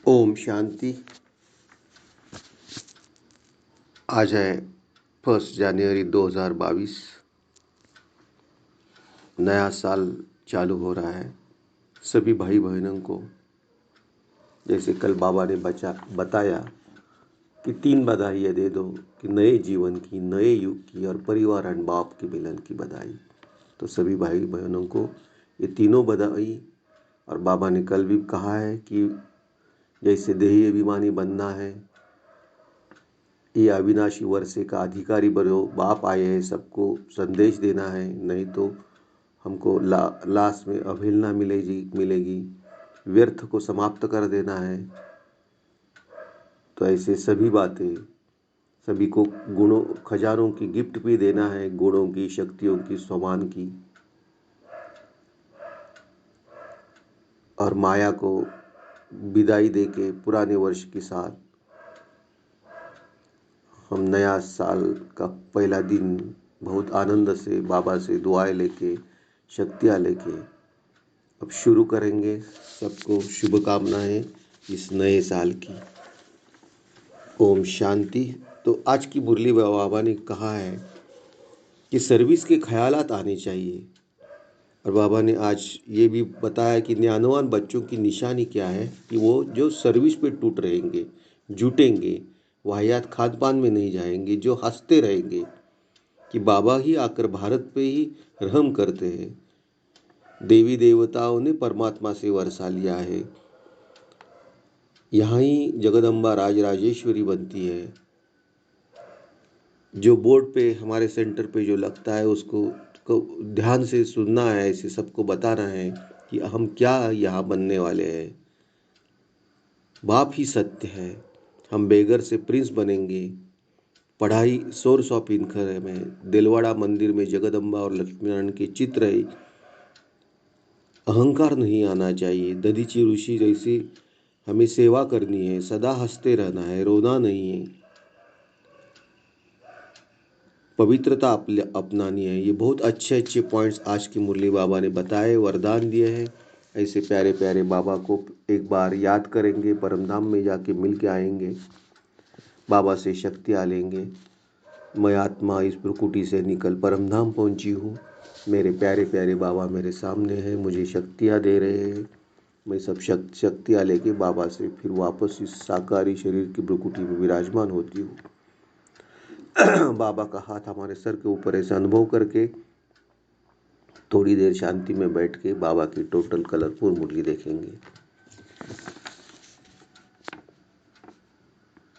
ओम शांति। आज है 1 जनवरी 2022। नया साल चालू हो रहा है। सभी भाई बहनों को जैसे कल बाबा ने बताया कि 3 बधाइयाँ दे दो कि नए जीवन की, नए युग की और परिवार और बाप के मिलन की बधाई। तो सभी भाई बहनों को ये तीनों बधाई। और बाबा ने कल भी कहा है कि जैसे देही अभिमानी बनना है, ये अविनाशी वर्षे का अधिकारी बनो, बाप आए हैं सबको संदेश देना है, नहीं तो हमको लास्ट में अवहेलना मिलेगी, व्यर्थ को समाप्त कर देना है। तो ऐसे सभी बातें, सभी को गुणों खजानों की गिफ्ट भी देना है, गुणों की, शक्तियों की, सम्मान की, और माया को विदाई देके पुराने वर्ष के साथ हम नया साल का पहला दिन बहुत आनंद से बाबा से दुआएं लेके, शक्तियाँ लेके अब शुरू करेंगे। सबको शुभकामनाएं इस नए साल की। ओम शांति। तो आज की मुरली बाबा ने कहा है कि सर्विस के ख्यालात आने चाहिए। और बाबा ने आज ये भी बताया कि ज्ञानवान बच्चों की निशानी क्या है कि वो जो सर्विस पे टूट रहेंगे, जुटेंगे, वाहियात खाद पान में नहीं जाएंगे, जो हंसते रहेंगे कि बाबा ही आकर भारत पे ही रहम करते हैं। देवी देवताओं ने परमात्मा से वर्षा लिया है, यहाँ ही जगदम्बा राजराजेश्वरी बनती है। जो बोर्ड पे हमारे सेंटर पे जो लगता है उसको ध्यान से सुनना है, ऐसे सबको बताना है कि हम क्या यहाँ बनने वाले हैं। बाप ही सत्य है, हम बेगर से प्रिंस बनेंगे। पढ़ाई सोर्स ऑफ इनकम में दिलवाड़ा मंदिर में जगदम्बा और लक्ष्मीनारायण के चित्र है। अहंकार नहीं आना चाहिए। दधीची ऋषि जैसी हमें सेवा करनी है, सदा हंसते रहना है, रोना नहीं है, पवित्रता अपनानी है। ये बहुत अच्छे अच्छे पॉइंट्स आज की मुरली बाबा ने बताए, वरदान दिए हैं। ऐसे प्यारे प्यारे बाबा को एक बार याद करेंगे, परमधाम में जाके मिल के आएंगे, बाबा से शक्तियाँ लेंगे। मैं आत्मा इस प्रकृति से निकल परमधाम पहुंची हूँ। मेरे प्यारे प्यारे बाबा मेरे सामने हैं, मुझे शक्तियाँ दे रहे हैं। मैं सब शक्तियाँ लेके बाबा से फिर वापस इस साकारी शरीर की प्रकृति में विराजमान होती हूँ। बाबा का हाथ हमारे सर के ऊपर ऐसे अनुभव करके थोड़ी देर शांति में बैठ के बाबा की टोटल कलरफुल मुरली देखेंगे।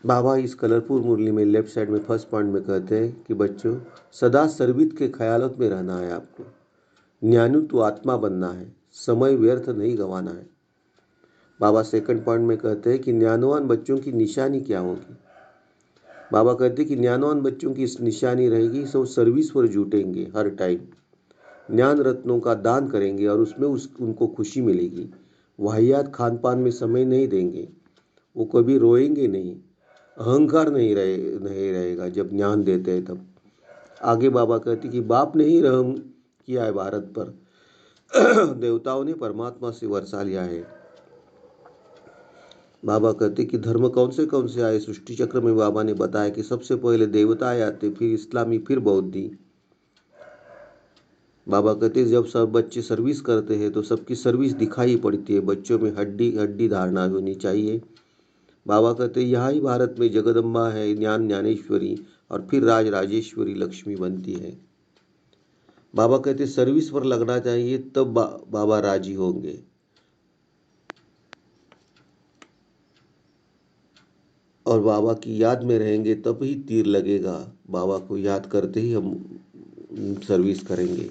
बाबा इस कलरफुल मुरली में लेफ्ट साइड में फर्स्ट पॉइंट में कहते हैं कि बच्चों, सदा सर्वित के ख्यालों में रहना है आपको। ज्ञानी तो आत्मा बनना है, समय व्यर्थ नहीं गंवाना है। बाबा सेकंड पॉइंट में कहते हैं कि ज्ञानवान बच्चों की निशानी क्या होगी। बाबा कहते हैं कि ज्ञानवान बच्चों की निशानी रहेगी सो सर्विस पर जुटेंगे, हर टाइम ज्ञान रत्नों का दान करेंगे और उसमें उनको खुशी मिलेगी। वाहियात खान पान में समय नहीं देंगे, वो कभी रोएंगे नहीं, अहंकार नहीं रहेगा जब ज्ञान देते हैं तब। आगे बाबा कहते कि बाप ने ही रहम किया है भारत पर, देवताओं ने परमात्मा से वर्षा लिया है। बाबा कहते कि धर्म कौन से आए सृष्टि चक्र में। बाबा ने बताया कि सबसे पहले देवता आते, फिर इस्लामी, फिर बौद्धी। बाबा कहते जब सब बच्चे सर्विस करते हैं तो सबकी सर्विस दिखाई पड़ती है, बच्चों में हड्डी हड्डी धारणा होनी चाहिए। बाबा कहते यहाँ ही भारत में जगदम्बा है, ज्ञानेश्वरी, और फिर राजेश्वरी लक्ष्मी बनती है। बाबा कहते सर्विस पर लगना चाहिए, तब बाबा राजी होंगे। और बाबा की याद में रहेंगे तब ही तीर लगेगा। बाबा को याद करते ही हम सर्विस करेंगे।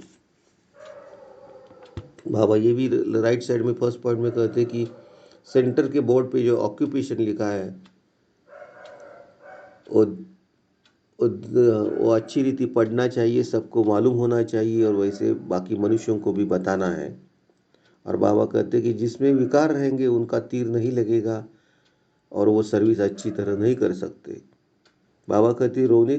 बाबा ये भी राइट साइड में फर्स्ट पॉइंट में कहते हैं कि सेंटर के बोर्ड पे जो ऑक्यूपेशन लिखा है वो अच्छी रीति पढ़ना चाहिए, सबको मालूम होना चाहिए, और वैसे बाकी मनुष्यों को भी बताना है। और बाबा कहते हैं कि जिसमें विकार रहेंगे उनका तीर नहीं लगेगा और वो सर्विस अच्छी तरह नहीं कर सकते। बाबा कहते रोने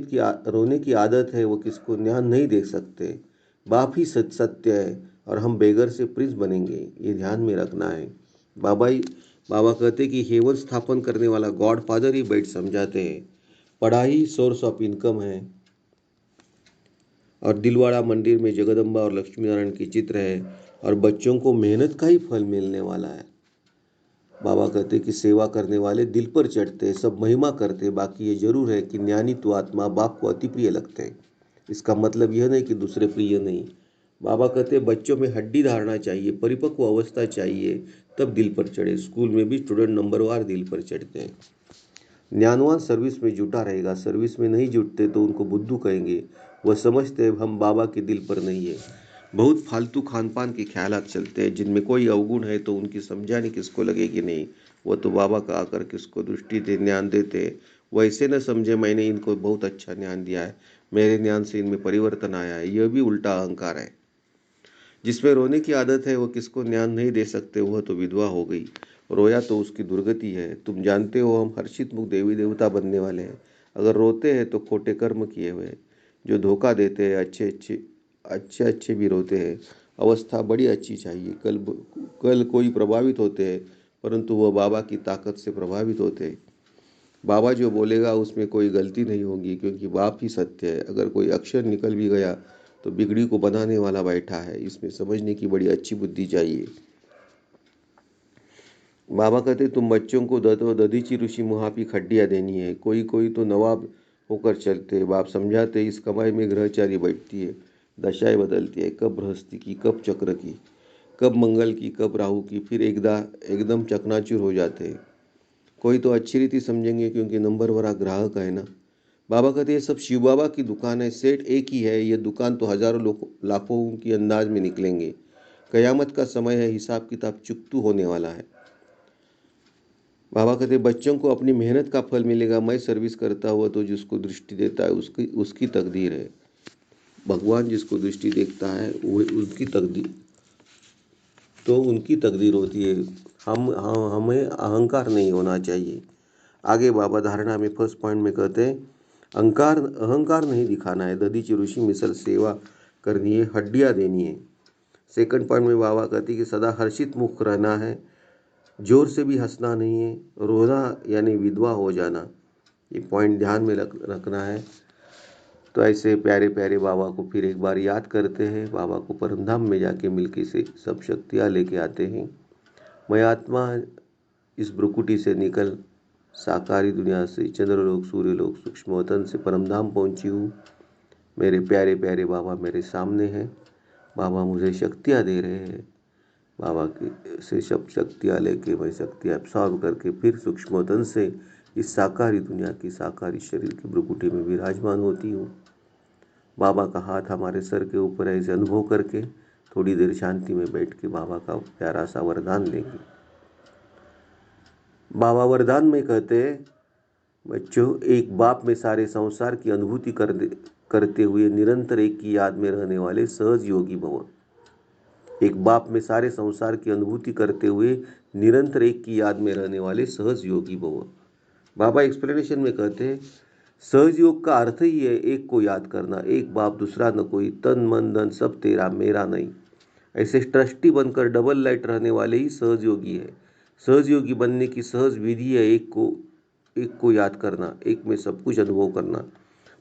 की आदत है, वो किसको ध्यान नहीं देख सकते। बाप ही सत्य है और हम बेगर से प्रिंस बनेंगे, ये ध्यान में रखना है। बाबा बाबा कहते कि हेवन स्थापन करने वाला गॉड फादर ही बैठ समझाते हैं, पढ़ाई सोर्स ऑफ इनकम है। और दिलवाड़ा मंदिर में जगदम्बा और लक्ष्मी नारायण की चित्र है और बच्चों को मेहनत का ही फल मिलने वाला है। बाबा कहते कि सेवा करने वाले दिल पर चढ़ते, सब महिमा करते। बाकी ये जरूर है कि ज्ञानी तो आत्मा बाप को अति प्रिय लगते हैं। इसका मतलब यह नहीं कि दूसरे प्रिय नहीं। बाबा कहते बच्चों में हड्डी धारणा चाहिए, परिपक्व अवस्था चाहिए, तब दिल पर चढ़े। स्कूल में भी स्टूडेंट नंबरवार दिल पर चढ़ते हैं। ज्ञानवान सर्विस में जुटा रहेगा, सर्विस में नहीं जुटते तो उनको बुद्धू कहेंगे। वह समझते हम बाबा के दिल पर नहीं है। बहुत फालतू खान पान के ख्यालात चलते हैं जिनमें कोई अवगुण है तो उनकी समझाने किसको लगेगी नहीं। वह तो बाबा का आकर किसको दृष्टि दे ज्ञान देते हैं। वैसे न समझे मैंने इनको बहुत अच्छा ज्ञान दिया है, मेरे ज्ञान से इनमें परिवर्तन आया है। यह भी उल्टा अहंकार है। जिसमें रोने की आदत है वह किसको ज्ञान नहीं दे सकते, वह तो विधवा हो गई। रोया तो उसकी दुर्गति है। तुम जानते हो हम हर्षित मुख देवी देवता बनने वाले हैं। अगर रोते हैं तो खोटे कर्म किए हुए हैं। जो धोखा देते हैं अच्छे अच्छे भी रोते हैं। अवस्था बड़ी अच्छी चाहिए। कल कोई प्रभावित होते हैं परंतु वह बाबा की ताकत से प्रभावित होते हैं। बाबा जो बोलेगा उसमें कोई गलती नहीं होगी क्योंकि बाप ही सत्य है। अगर कोई अक्षर निकल भी गया तो बिगड़ी को बनाने वाला बैठा है। इसमें समझने की बड़ी अच्छी बुद्धि चाहिए। बाबा कहते तुम बच्चों को दधीची ऋषि मुहापी खड्डियाँ देनी है। कोई कोई तो नवाब होकर चलते। बाप समझाते इस कमाई में ग्रहचारी बैठती है, दशाएं बदलती है, कब बृहस्पति की, कब चक्र की, कब मंगल की, कब राहु की, फिर एकदम चकनाचूर हो जाते हैं। कोई तो अच्छी रीति समझेंगे क्योंकि नंबर वाला ग्राहक है ना। बाबा कहते ये सब शिव बाबा की दुकान है, सेठ एक ही है। ये दुकान तो हजारों लाखों की अंदाज में निकलेंगे। कयामत का समय है, हिसाब किताब चुकतू होने वाला है। बाबा कहते बच्चों को अपनी मेहनत का फल मिलेगा। मैं सर्विस करता हुआ तो जिसको दृष्टि देता है उसकी तकदीर है। भगवान जिसको दृष्टि देखता है वो उसकी तकदीर, तो उनकी तकदीर होती है। हमें अहंकार नहीं होना चाहिए। आगे बाबा धारणा में फर्स्ट पॉइंट में कहते हैं अहंकार नहीं दिखाना है। दधीची ऋषि मिसल सेवा करनी है, हड्डियाँ देनी है। सेकंड पॉइंट में बाबा कहते हैं कि सदा हर्षित मुख रहना है, जोर से भी हंसना नहीं है। रोना यानी विधवा हो जाना, ये पॉइंट ध्यान में रखना है। तो ऐसे प्यारे प्यारे बाबा को फिर एक बार याद करते हैं। बाबा को परमधाम में जाके मिलके से सब शक्तियाँ लेके आते हैं। मैं आत्मा इस ब्रुकुटी से निकल साकारी दुनिया से चंद्रलोक सूर्यलोक सूक्ष्म वतन से परमधाम पहुंची हूँ। मेरे प्यारे प्यारे बाबा मेरे सामने हैं। बाबा मुझे शक्तियाँ दे रहे हैं। बाबा की से सब शक्तियाँ लेके मैं शक्तियाँ एब्सॉर्ब करके फिर सूक्ष्म वतन से इस साकारी दुनिया की साकारी शरीर की ब्रुकुटी में विराजमान होती हूँ। बाबा का हाथ हमारे सर के ऊपर ऐसे अनुभव करके थोड़ी देर शांति में बैठ के बाबा का प्यारा सा वरदान लेंगे। बाबा वरदान में कहते हैं बच्चों, एक बाप में सारे संसार की अनुभूति करते हुए निरंतर एक की याद में रहने वाले सहज योगी भव। एक बाप में सारे संसार की अनुभूति करते हुए निरंतर एक की याद में रहने वाले सहज योगी भव। बाबा एक्सप्लेनेशन में कहते हैं सहज योग का अर्थ ही है एक को याद करना। एक बाप दूसरा न कोई, तन मन धन सब तेरा मेरा नहीं। ऐसे ट्रस्टी बनकर डबल लाइट रहने वाले ही सहज योगी है। सहज योगी बनने की सहज विधि है एक को याद करना, एक में सब कुछ अनुभव करना।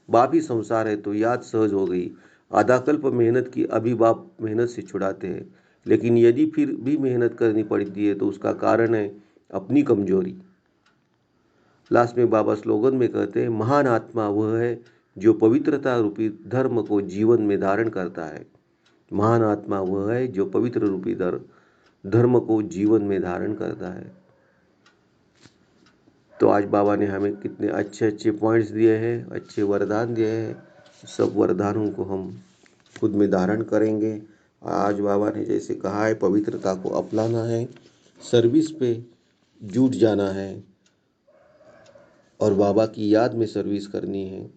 बाप ही संसार है तो याद सहज हो गई। आधा कल्प मेहनत की, अभी बाप मेहनत से छुड़ाते हैं। लेकिन यदि फिर भी मेहनत करनी पड़ती है तो उसका कारण है अपनी कमजोरी। लास्ट में बाबा स्लोगन में कहते हैं महान आत्मा वह है जो पवित्रता रूपी धर्म को जीवन में धारण करता है। महान आत्मा वह है जो पवित्र रूपी धर्म को जीवन में धारण करता है। तो आज बाबा ने हमें कितने अच्छे अच्छे पॉइंट्स दिए हैं, अच्छे वरदान दिए हैं। सब वरदानों को हम खुद में धारण करेंगे। आज बाबा ने जैसे कहा है पवित्रता को अपनाना है, सर्विस पे जुट जाना है और बाबा की याद में सर्विस करनी है।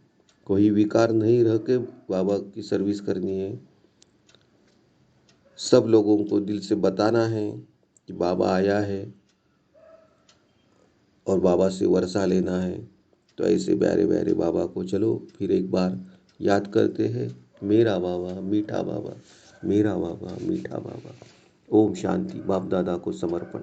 कोई विकार नहीं रह के बाबा की सर्विस करनी है। सब लोगों को दिल से बताना है कि बाबा आया है और बाबा से वर्षा लेना है। तो ऐसे प्यारे प्यारे बाबा को चलो फिर एक बार याद करते हैं। मेरा बाबा मीठा बाबा, मेरा बाबा मीठा बाबा। ओम शांति। बाप दादा को समर्पण।